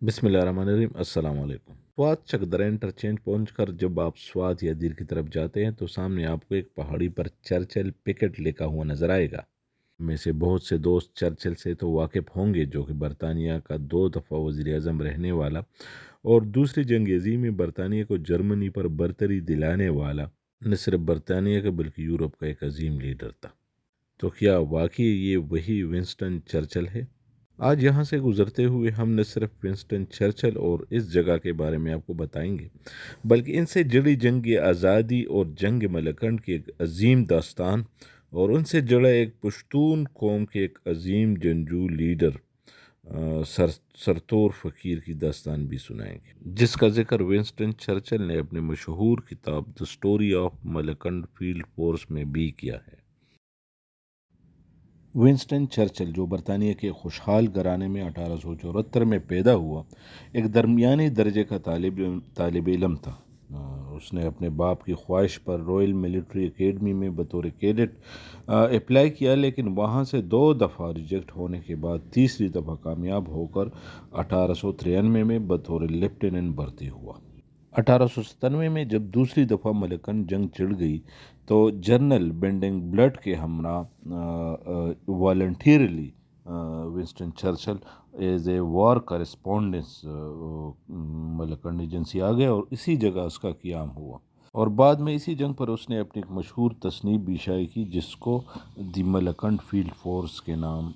بسم اللہ الرحمن الرحیم۔ السلام علیکم۔ سوات چکدرہ انٹرچینج پہنچ کر جب آپ سوات یا دیر کی طرف جاتے ہیں تو سامنے آپ کو ایک پہاڑی پر چرچل پکٹ لکھا ہوا نظر آئے گا۔ میں سے بہت سے دوست چرچل سے تو واقف ہوں گے، جو کہ برطانیہ کا 2 دفعہ وزیر اعظم رہنے والا اور دوسری جنگ عظیم میں برطانیہ کو جرمنی پر برتری دلانے والا نہ صرف برطانیہ کا بلکہ یورپ کا ایک عظیم لیڈر تھا۔ تو کیا واقعی یہ وہی ونسٹن چرچل ہے؟ آج یہاں سے گزرتے ہوئے ہم نہ صرف ونسٹن چرچل اور اس جگہ کے بارے میں آپ کو بتائیں گے، بلکہ ان سے جڑی جنگ آزادی اور جنگ ملکنڈ کی ایک عظیم داستان اور ان سے جڑا ایک پشتون قوم کے ایک عظیم جنگجو لیڈر سرتور فقیر کی داستان بھی سنائیں گے، جس کا ذکر ونسٹن چرچل نے اپنے مشہور کتاب the story of Malakand field force میں بھی کیا ہے۔ ونسٹن چرچل، جو برطانیہ کے خوشحال گھرانے میں 1874 میں پیدا ہوا، ایک درمیانی درجے کا طالب علم تھا۔ اس نے اپنے باپ کی خواہش پر رائل ملٹری اکیڈمی میں بطور کیڈٹ اپلائی کیا، لیکن وہاں سے 2 دفعہ ریجیکٹ ہونے کے بعد تیسری دفعہ کامیاب ہو کر 1893 میں بطور لیفٹیننٹ بھرتی ہوا۔ 1897 میں جب دوسری دفعہ ملکن جنگ چڑھ گئی تو جنرل بینڈنگ بلٹ کے ہمراہ voluntarily Winston Churchill as a war correspondence ملکن ایجنسی آ گیا اور اسی جگہ اس کا قیام ہوا، اور بعد میں اسی جنگ پر اس نے اپنی ایک مشہور تصنیف بھی شائع کی جس کو دی ملکنڈ فیلڈ فورس کے نام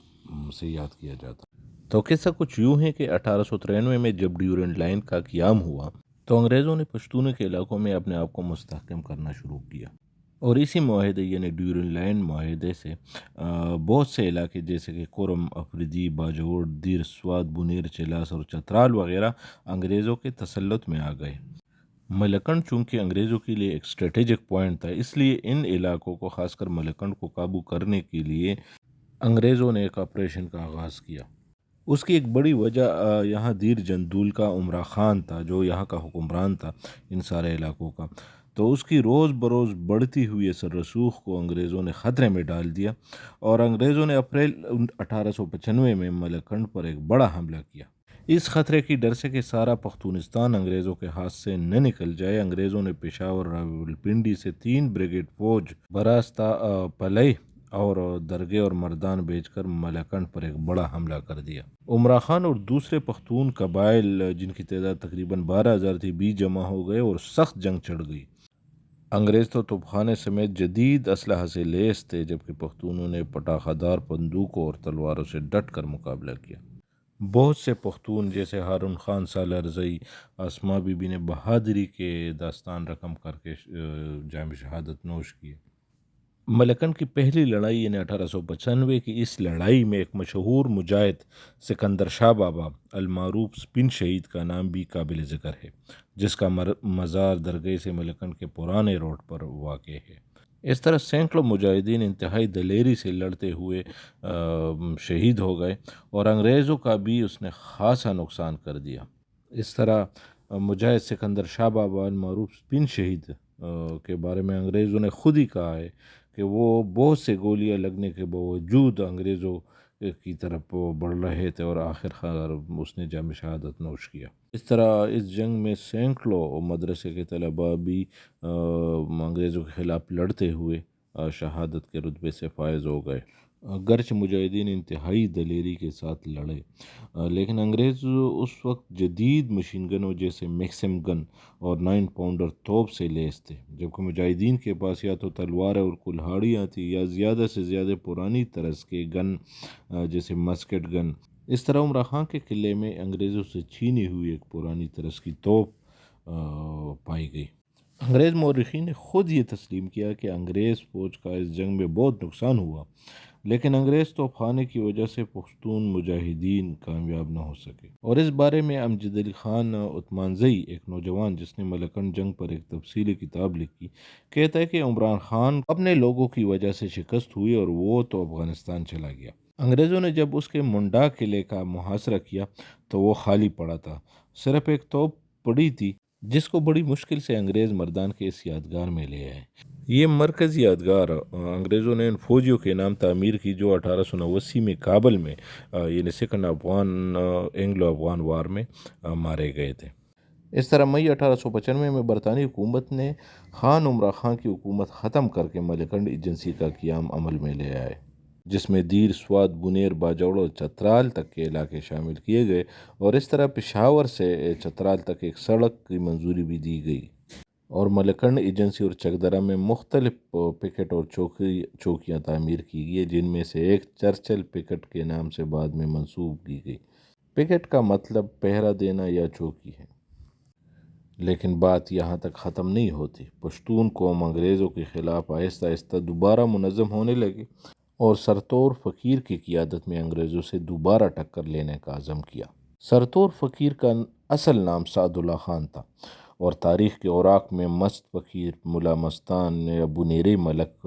سے یاد کیا جاتا۔ تو قصہ کچھ یوں ہے کہ 1893 میں جب ڈیورنٹ لائن کا قیام ہوا تو انگریزوں نے پشتونوں کے علاقوں میں اپنے آپ کو مستحکم کرنا شروع کیا، اور اسی معاہدے یعنی ڈیورنٹ لائن معاہدے سے بہت سے علاقے جیسے کہ کورم، افریدی، باجوڑ، دیر سوات، بنیر، چلاس اور چترال وغیرہ انگریزوں کے تسلط میں آ گئے۔ ملکنڈ چونکہ انگریزوں کے لیے ایک اسٹریٹجک پوائنٹ تھا، اس لیے ان علاقوں کو، خاص کر ملکنڈ کو قابو کرنے کے لیے انگریزوں نے ایک آپریشن کا آغاز کیا۔ اس کی ایک بڑی وجہ یہاں دیر جندول کا عمرہ خان تھا، جو یہاں کا حکمران تھا ان سارے علاقوں کا۔ تو اس کی روز بروز بڑھتی ہوئی اثر رسوخ کو انگریزوں نے خطرے میں ڈال دیا، اور انگریزوں نے اپریل 1895 میں ملکنڈ پر ایک بڑا حملہ کیا۔ اس خطرے کی ڈر سے کہ سارا پختونستان انگریزوں کے ہاتھ سے نہ نکل جائے، انگریزوں نے پشاور، راولپنڈی سے 3 بریگیڈ فوج براستہ پلئی اور درگے اور مردان بھیج کر ملکنڈ پر ایک بڑا حملہ کر دیا۔ عمرہ خان اور دوسرے پختون قبائل جن کی تعداد تقریباً 12,000 تھی بھی جمع ہو گئے اور سخت جنگ چڑھ گئی۔ انگریز تو توپخانے سمیت جدید اسلحہ سے لیس تھے، جبکہ پختونوں نے پٹاخہ دار بندوقوں اور تلواروں سے ڈٹ کر مقابلہ کیا۔ بہت سے پختون جیسے ہارون خان سالار زئی، آسما بی بی نے بہادری کے داستان رقم کر کے جام شہادت نوش کیے۔ ملکنڈ کی پہلی لڑائی یعنی 1895 کی اس لڑائی میں ایک مشہور مجاہد سکندر شاہ بابا المعروف سپن شہید کا نام بھی قابل ذکر ہے، جس کا مزار درگاہ سے ملکنڈ کے پرانے روڈ پر واقع ہے۔ اس طرح سینکڑوں مجاہدین انتہائی دلیری سے لڑتے ہوئے شہید ہو گئے، اور انگریزوں کا بھی اس نے خاصا نقصان کر دیا۔ اس طرح مجاہد سکندر شاہ بابا المعروف سپن شہید کے بارے میں انگریزوں نے خود ہی کہا ہے کہ وہ بہت سے گولیاں لگنے کے باوجود انگریزوں کی طرف بڑھ رہے تھے، اور آخر کار اس نے جام شہادت نوش کیا۔ اس طرح اس جنگ میں سینکڑوں مدرسے کے طلباء بھی انگریزوں کے خلاف لڑتے ہوئے شہادت کے رتبے سے فائز ہو گئے۔ گرچہ مجاہدین انتہائی دلیری کے ساتھ لڑے، لیکن انگریز اس وقت جدید مشین گنوں جیسے میکسم گن اور 9 پاؤنڈر توپ سے لیس تھے، جبکہ مجاہدین کے پاس یا تو تلواریں اور کلہاڑیاں تھیں یا زیادہ سے زیادہ پرانی طرز کے گن جیسے مسکٹ گن۔ اس طرح عمرہ خان کے قلعے میں انگریزوں سے چھینی ہوئی ایک پرانی طرز کی توپ پائی گئی۔ انگریز مورخین نے خود یہ تسلیم کیا کہ انگریز فوج کا اس جنگ میں بہت نقصان ہوا، لیکن انگریز توپ خانے کی وجہ سے پختون مجاہدین کامیاب نہ ہو سکے۔ اور اس بارے میں امجد علی خان عثمانزئی، ایک نوجوان جس نے ملکنڈ جنگ پر ایک تفصیلی کتاب لکھی، کہتا ہے کہ عمران خان اپنے لوگوں کی وجہ سے شکست ہوئی اور وہ تو افغانستان چلا گیا۔ انگریزوں نے جب اس کے منڈا قلعے کا محاصرہ کیا تو وہ خالی پڑا تھا، صرف ایک توپ پڑی تھی جس کو بڑی مشکل سے انگریز مردان کے اس یادگار میں لے آئے۔ یہ مرکزی یادگار انگریزوں نے ان فوجیوں کے نام تعمیر کی جو 1889 میں کابل میں یعنی سیکنڈ افغان اینگلو افغان وار میں مارے گئے تھے۔ اس طرح مئی 1895 میں برطانوی حکومت نے خان عمرہ خان کی حکومت ختم کر کے ملکنڈ ایجنسی کا قیام عمل میں لے آئے، جس میں دیر، سوات، بنیر، باجوڑ اور چترال تک کے علاقے شامل کیے گئے، اور اس طرح پشاور سے چترال تک ایک سڑک کی منظوری بھی دی گئی، اور ملکنڈ ایجنسی اور چکدرہ میں مختلف پکٹ اور چوکیاں تعمیر کی گئی، جن میں سے ایک چرچل پکٹ کے نام سے بعد میں منسوب کی گئی۔ پکٹ کا مطلب پہرا دینا یا چوکی ہے۔ لیکن بات یہاں تک ختم نہیں ہوتی۔ پشتون قوم انگریزوں کے خلاف آہستہ آہستہ دوبارہ منظم ہونے لگی اور سرتور فقیر کی قیادت میں انگریزوں سے دوبارہ ٹکر لینے کا عزم کیا۔ سرتور فقیر کا اصل نام سعد اللہ خان تھا، اور تاریخ کے اوراق میں مست فقیر، ملا مستان یا بنیری ملک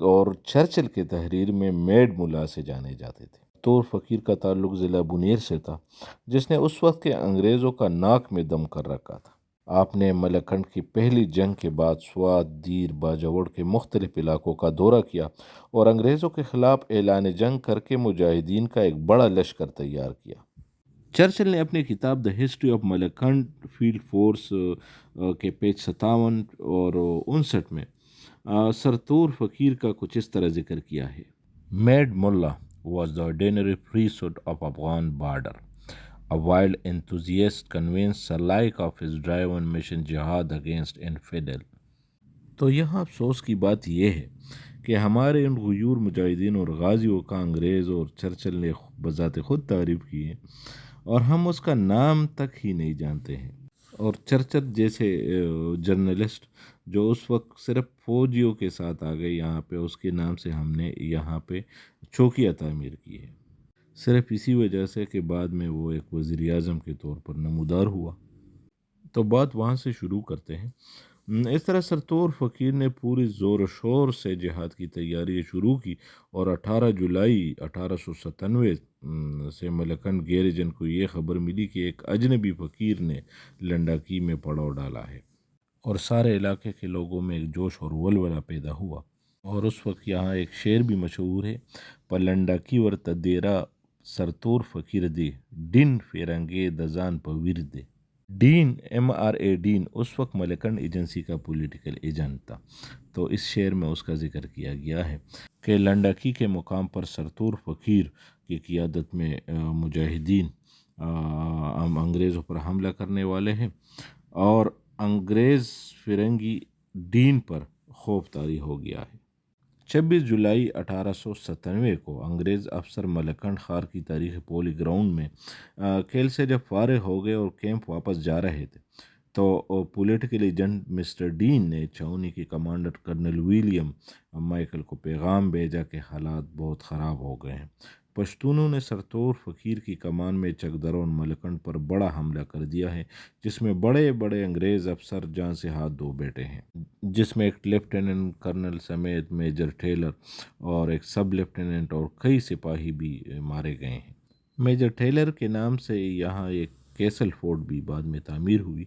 اور چرچل کے تحریر میں میڈ ملا سے جانے جاتے تھے۔ سرتور فقیر کا تعلق ضلع بنیر سے تھا، جس نے اس وقت کے انگریزوں کا ناک میں دم کر رکھا تھا۔ آپ نے ملکنڈ کی پہلی جنگ کے بعد سوات، دیر، باجوڑ کے مختلف علاقوں کا دورہ کیا اور انگریزوں کے خلاف اعلان جنگ کر کے مجاہدین کا ایک بڑا لشکر تیار کیا۔ چرچل نے اپنی کتاب the history of Malakand field force کے پیج 57 اور 59 میں سرتور فقیر کا کچھ اس طرح ذکر کیا ہے: میڈ ملا was the ordinary priesthood of Afghan border, a wild enthusiast convinced alike of his drive on mission jihad against infidel۔ تو یہاں افسوس کی بات یہ ہے کہ ہمارے ان غیور مجاہدین اور غازیوں کا انگریز اور چرچل نے بذات خود تعریف کی ہے، اور ہم اس کا نام تک ہی نہیں جانتے ہیں۔ اور چرچل جیسے جرنلسٹ جو اس وقت صرف فوجیوں کے ساتھ آ گئے یہاں پہ، اس کے نام سے ہم نے یہاں پہ چوکیاں تعمیر کی ہے، صرف اسی وجہ سے کہ بعد میں وہ ایک وزیر اعظم کے طور پر نمودار ہوا۔ تو بات وہاں سے شروع کرتے ہیں۔ اس طرح سرتور فقیر نے پوری زور و شور سے جہاد کی تیاری شروع کی، اور 18 جولائی 1897 سے ملکنڈ گیریجن کو یہ خبر ملی کہ ایک اجنبی فقیر نے لنڈاکی میں پڑاؤ ڈالا ہے، اور سارے علاقے کے لوگوں میں ایک جوش اور ولولہ پیدا ہوا۔ اور اس وقت یہاں ایک شعر بھی مشہور ہے: پلنڈاکی ور تدیرا سرتور فقیر دے، ڈن فیرنگے دزان پویر دے۔ ڈین MRA ڈین اس وقت ملکنڈ ایجنسی کا پولیٹیکل ایجنٹ تھا، تو اس شعر میں اس کا ذکر کیا گیا ہے کہ لنڈاکی کے مقام پر سرتور فقیر کی قیادت میں مجاہدین انگریزوں پر حملہ کرنے والے ہیں، اور انگریز فرنگی ڈین پر خوف طاری ہو گیا ہے۔ 26 جولائی 1897 کو انگریز افسر ملکنڈ خار کی تاریخی پولی گراؤنڈ میں کھیل سے جب فارغ ہو گئے اور کیمپ واپس جا رہے تھے، تو پولیٹیکل ایجنٹ مسٹر ڈین نے چھاؤنی کے کمانڈر کرنل ولیم مائیکل کو پیغام بھیجا کہ حالات بہت خراب ہو گئے ہیں۔ پشتونوں نے سرتور فقیر کی کمان میں چکدر اور ملکنڈ پر بڑا حملہ کر دیا ہے، جس میں بڑے بڑے انگریز افسر جان سے ہاتھ دھو بیٹھے ہیں، جس میں ایک لیفٹیننٹ کرنل سمیت میجر ٹیلر اور ایک سب لیفٹیننٹ اور کئی سپاہی بھی مارے گئے ہیں۔ میجر ٹیلر کے نام سے یہاں ایک کیسل فورٹ بھی بعد میں تعمیر ہوئی۔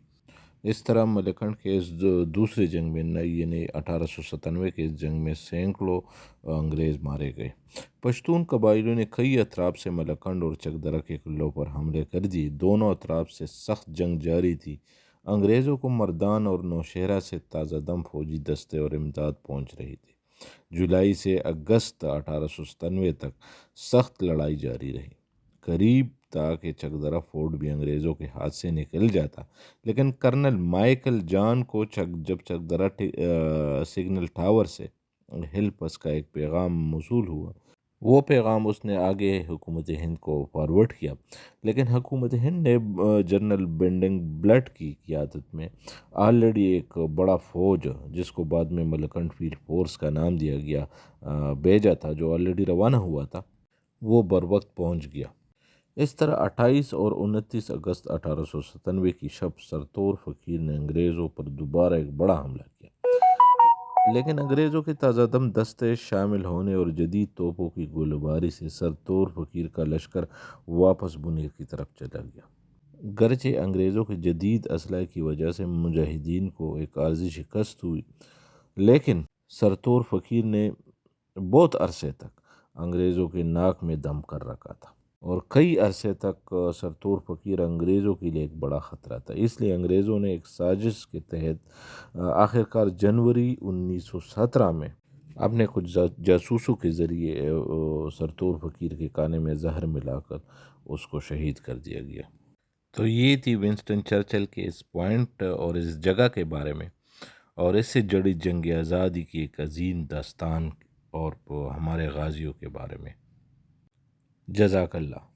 اس طرح ملکنڈ کے اس دوسری جنگ میں یعنی 1897 کے اس جنگ میں سینکڑوں انگریز مارے گئے۔ پشتون قبائلیوں نے کئی اطراف سے ملکنڈ اور چکدرہ کے قلعوں پر حملے کر دیے۔ دونوں اطراف سے سخت جنگ جاری تھی۔ انگریزوں کو مردان اور نوشہرہ سے تازہ دم فوجی دستے اور امداد پہنچ رہی تھی۔ جولائی سے اگست 1897 تک سخت لڑائی جاری رہی۔ قریب تھا کہ چکدرہ فورٹ بھی انگریزوں کے ہاتھ سے نکل جاتا، لیکن کرنل مائیکل جان کو جب چکدرہ سگنل ٹاور سے ہیلپس کا ایک پیغام موصول ہوا، وہ پیغام اس نے آگے حکومت ہند کو فارورڈ کیا، لیکن حکومت ہند نے جنرل بینڈنگ بلٹ کی قیادت میں آلریڈی ایک بڑا فوج، جس کو بعد میں ملکنڈ فیلڈ فورس کا نام دیا گیا، بھیجا تھا، جو آلریڈی روانہ ہوا تھا، وہ بر وقت پہنچ گیا۔ اس طرح 28 اور 29 اگست 1897 کی شب سرتور فقیر نے انگریزوں پر دوبارہ ایک بڑا حملہ کیا، لیکن انگریزوں کے تازہ دم دستے شامل ہونے اور جدید توپوں کی گولہ باری سے سرتور فقیر کا لشکر واپس بنیر کی طرف چلا گیا۔ گرچہ انگریزوں کے جدید اسلحے کی وجہ سے مجاہدین کو ایک عارضی شکست ہوئی، لیکن سرتور فقیر نے بہت عرصے تک انگریزوں کے ناک میں دم کر رکھا تھا، اور کئی عرصے تک سرتور فقیر انگریزوں کے لیے ایک بڑا خطرہ تھا۔ اس لیے انگریزوں نے ایک سازش کے تحت آخرکار جنوری 1917 میں اپنے کچھ جاسوسوں کے ذریعے سرتور فقیر کے کانے میں زہر ملا کر اس کو شہید کر دیا گیا۔ تو یہ تھی ونسٹن چرچل کے اس پوائنٹ اور اس جگہ کے بارے میں، اور اس سے جڑی جنگ آزادی کی ایک عظیم داستان اور ہمارے غازیوں کے بارے میں۔ جزاک اللہ۔